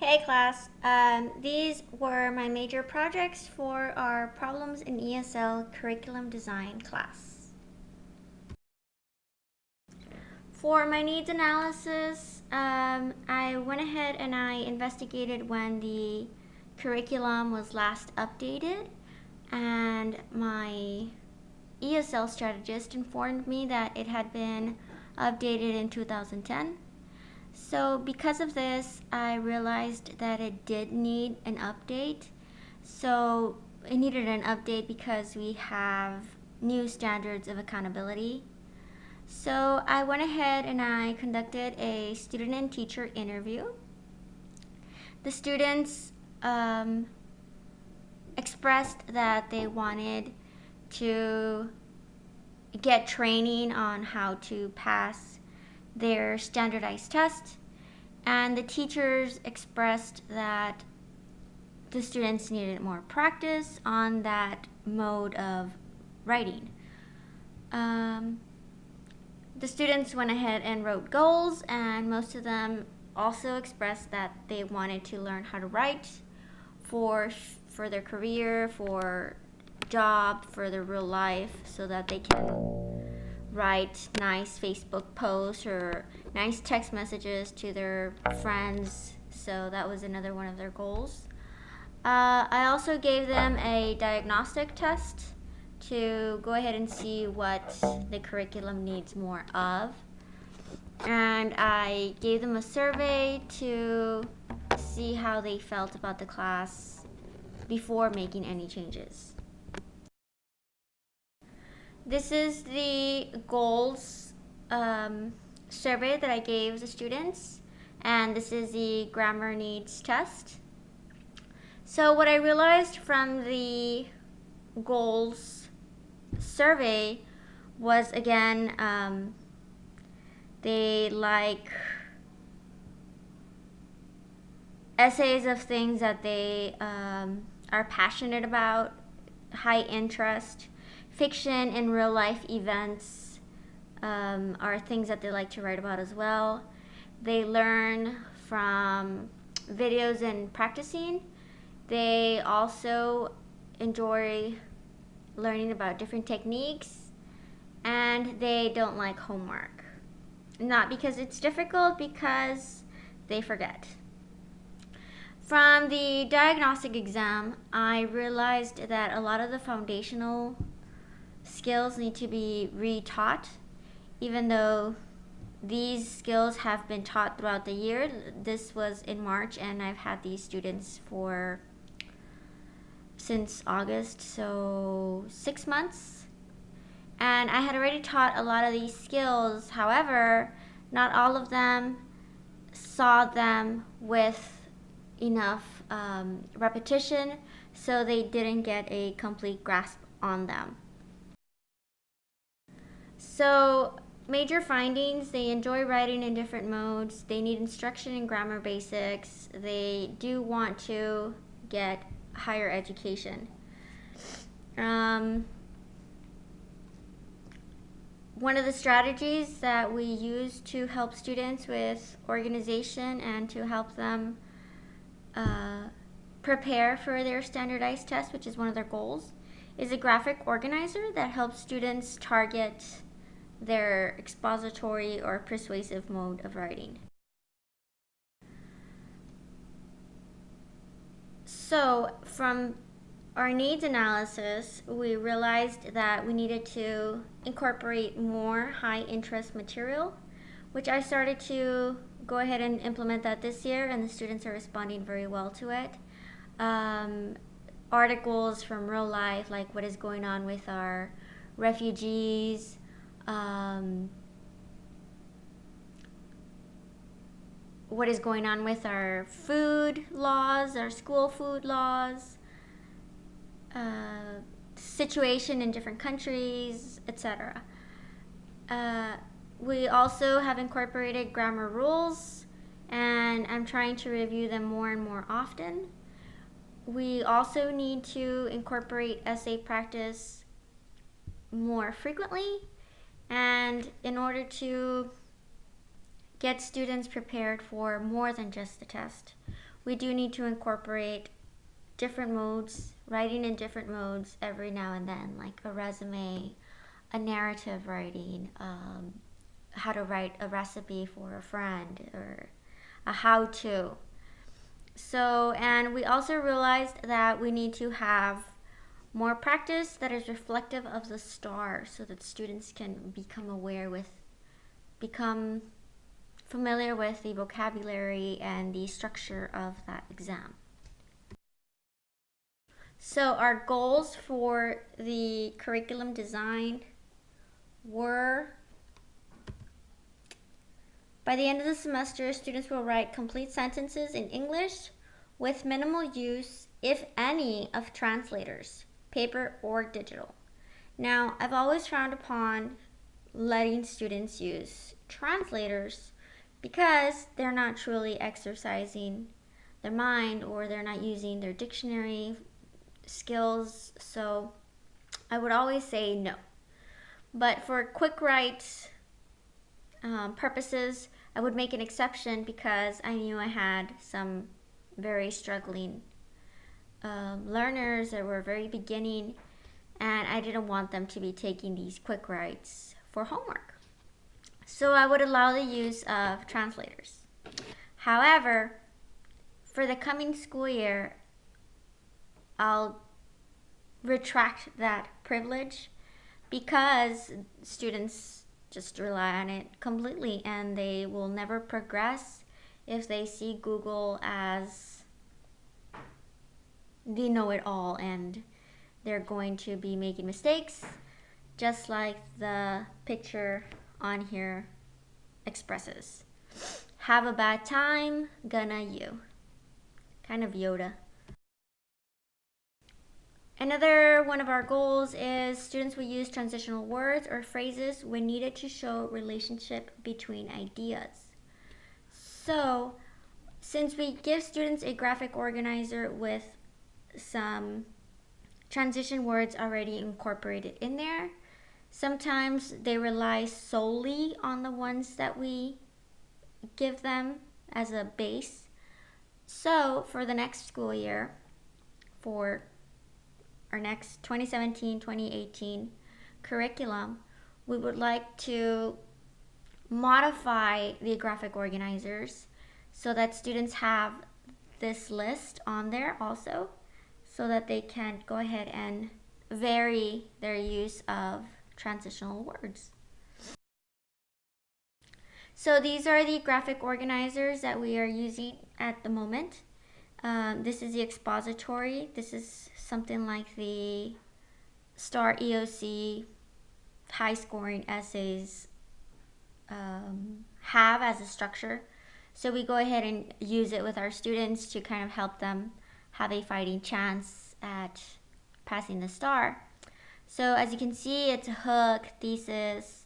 Hey class, these were my major projects for our Problems in ESL Curriculum Design class. For my needs analysis, I went ahead and I investigated when the curriculum was last updated, and my ESL strategist informed me that it had been updated in 2010. So because of this, I realized that it did need an update. So it needed an update because we have new standards of accountability. So I went ahead and I conducted a student and teacher interview. The students expressed that they wanted to get training on how to pass their standardized test, and the teachers expressed that the students needed more practice on that mode of writing. The students went ahead and wrote goals, and most of them also expressed that they wanted to learn how to write for their career, for job, for their real life, so that they can write nice Facebook posts or nice text messages to their friends. So that was another one of their goals. I also gave them a diagnostic test to go ahead and see what the curriculum needs more of. And I gave them a survey to see how they felt about the class before making any changes. This is the goals survey that I gave the students, and this is the grammar needs test. So what I realized from the goals survey was, again, they like essays of things that they are passionate about, high interest. Fiction and real life events are things that they like to write about as well. They learn from videos and practicing. They also enjoy learning about different techniques, and they don't like homework. Not because it's difficult, because they forget. From the diagnostic exam, I realized that a lot of the foundational skills need to be retaught, even though these skills have been taught throughout the year. This was in March, and I've had these students since August, so 6 months. And I had already taught a lot of these skills. However, not all of them saw them with enough repetition, so they didn't get a complete grasp on them. So, major findings: they enjoy writing in different modes, they need instruction in grammar basics, they do want to get higher education. One of the strategies that we use to help students with organization and to help them prepare for their standardized test, which is one of their goals, is a graphic organizer that helps students target their expository or persuasive mode of writing. So from our needs analysis, we realized that we needed to incorporate more high interest material, which I started to go ahead and implement that this year, and the students are responding very well to it. Articles from real life, like what is going on with our refugees, what is going on with our food laws, our school food laws, situation in different countries, etc. We also have incorporated grammar rules, and I'm trying to review them more and more often. We also need to incorporate essay practice more frequently, and in order to get students prepared for more than just the test, we do need to incorporate different modes, writing in different modes every now and then, like a resume, a narrative writing, how to write a recipe for a friend, or a how-to. So, and we also realized that we need to have more practice that is reflective of the STAR so that students can become familiar with the vocabulary and the structure of that exam. So our goals for the curriculum design were: by the end of the semester, students will write complete sentences in English with minimal use, if any, of translators, paper or digital. Now, I've always frowned upon letting students use translators because they're not truly exercising their mind, or they're not using their dictionary skills. So I would always say no. But for quick write purposes, I would make an exception because I knew I had some very struggling learners that were very beginning, and I didn't want them to be taking these quick writes for homework. So I would allow the use of translators. However, for the coming school year, I'll retract that privilege because students just rely on it completely, and they will never progress if they see Google as the know-it-all, and they're going to be making mistakes, just like the picture on here expresses. Have a bad time, gonna you. Kind of Yoda. Another one of our goals is students will use transitional words or phrases when needed to show relationship between ideas. So, since we give students a graphic organizer with some transition words already incorporated in there, sometimes they rely solely on the ones that we give them as a base. So, for the next school year, for our next 2017-2018 curriculum, we would like to modify the graphic organizers so that students have this list on there also, so that they can go ahead and vary their use of transitional words. So these are the graphic organizers that we are using at the moment. This is the expository. This is something like the STAR EOC high scoring essays have as a structure. So we go ahead and use it with our students to kind of help them have a fighting chance at passing the STAR. So as you can see, it's a hook, thesis,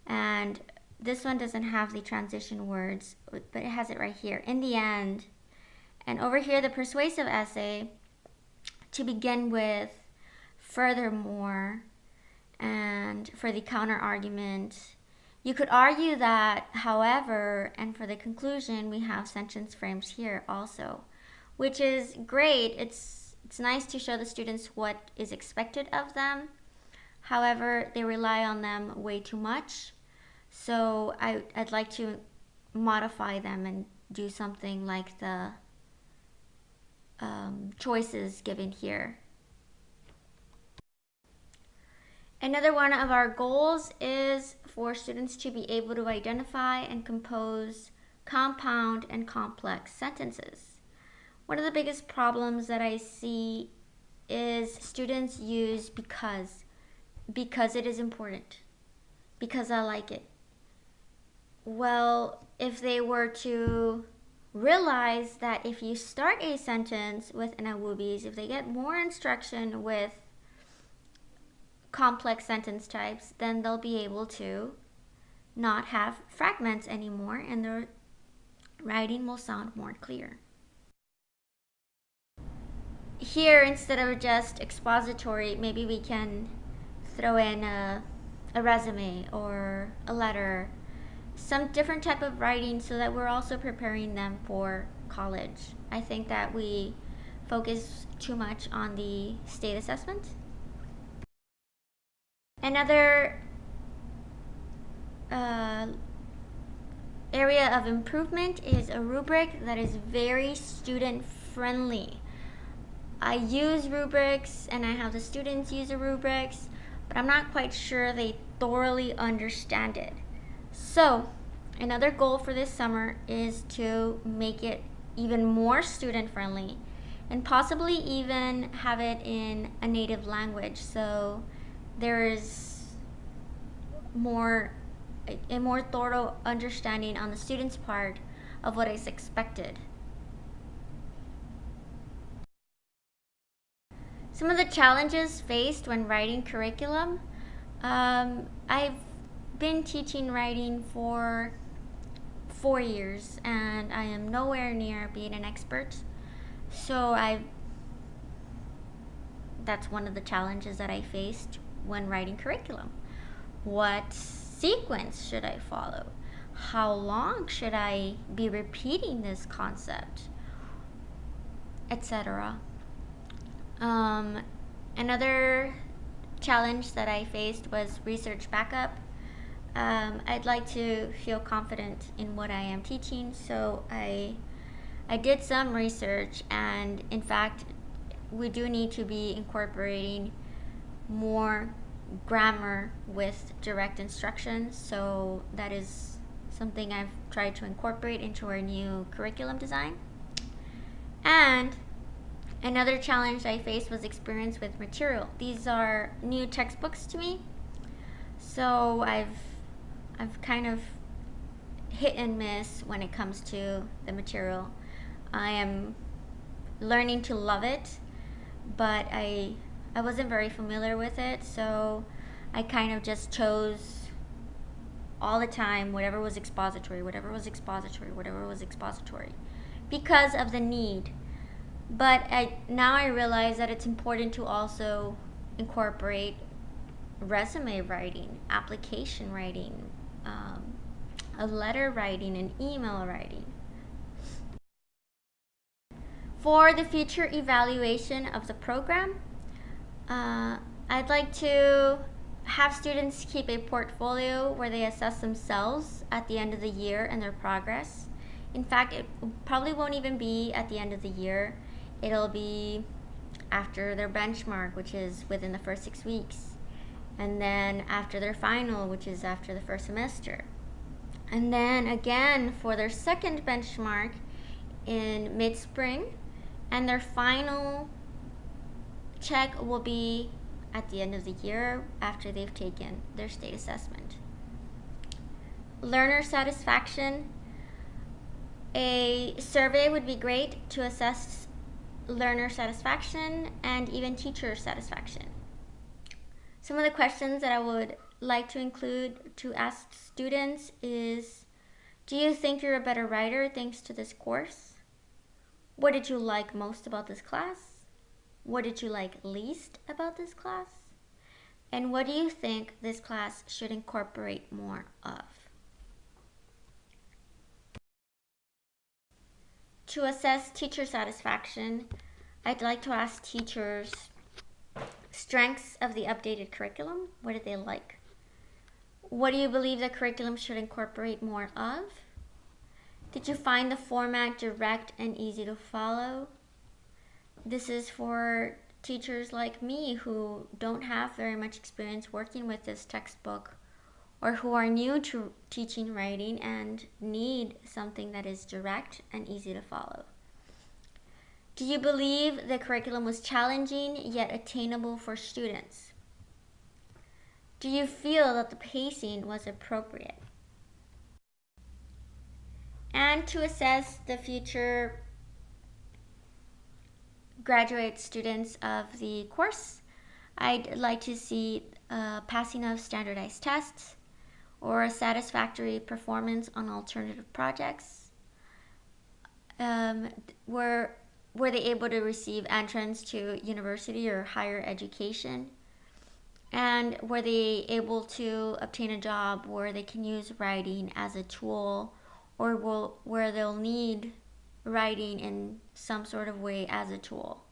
and this one doesn't have the transition words, but it has it right here, in the end. And over here, the persuasive essay, to begin with, furthermore, and for the counter argument. You could argue that, however, and for the conclusion, we have sentence frames here also, which is great. It's nice to show the students what is expected of them. However, they rely on them way too much. So I'd like to modify them and do something like the choices given here. Another one of our goals is for students to be able to identify and compose compound and complex sentences. One of the biggest problems that I see is students use because it is important, because I like it. Well, if they were to realize that if you start a sentence with an awoobies, if they get more instruction with complex sentence types, then they'll be able to not have fragments anymore, and their writing will sound more clear. Here, instead of just expository, maybe we can throw in a resume or a letter, some different type of writing, so that we're also preparing them for college. I think that we focus too much on the state assessment. Another area of improvement is a rubric that is very student friendly. I use rubrics and I have the students use the rubrics, but I'm not quite sure they thoroughly understand it. So, another goal for this summer is to make it even more student friendly and possibly even have it in a native language, so there is a more thorough understanding on the student's part of what is expected. Some of the challenges faced when writing curriculum. I've been teaching writing for 4 years and I am nowhere near being an expert. So that's one of the challenges that I faced when writing curriculum. What sequence should I follow? How long should I be repeating this concept? Etc. Another challenge that I faced was research backup. I'd like to feel confident in what I am teaching, so I did some research, and in fact, we do need to be incorporating more grammar with direct instructions, so that is something I've tried to incorporate into our new curriculum design. And another challenge I faced was experience with material. These are new textbooks to me, so I've kind of hit and miss when it comes to the material. I am learning to love it, but I wasn't very familiar with it, so I kind of just chose all the time whatever was expository because of the need. But now I realize that it's important to also incorporate resume writing, application writing, a letter writing, and email writing. For the future evaluation of the program, I'd like to have students keep a portfolio where they assess themselves at the end of the year and their progress. In fact, it probably won't even be at the end of the year. It'll be after their benchmark, which is within the first 6 weeks, and then after their final, which is after the first semester, and then again for their second benchmark in mid-spring, and their final check will be at the end of the year after they've taken their state assessment. Learner satisfaction. A survey would be great to assess learner satisfaction and even teacher satisfaction. Some of the questions that I would like to include to ask students is, do you think you're a better writer thanks to this course? What did you like most about this class? What did you like least about this class? And what do you think this class should incorporate more of? To assess teacher satisfaction, I'd like to ask teachers strengths of the updated curriculum. What did they like? What do you believe the curriculum should incorporate more of? Did you find the format direct and easy to follow? This is for teachers like me who don't have very much experience working with this textbook, or who are new to teaching writing and need something that is direct and easy to follow. Do you believe the curriculum was challenging yet attainable for students? Do you feel that the pacing was appropriate? And to assess the future graduate students of the course, I'd like to see passing of standardized tests or a satisfactory performance on alternative projects. Were they able to receive entrance to university or higher education? And were they able to obtain a job where they can use writing as a tool, or where they'll need writing in some sort of way as a tool.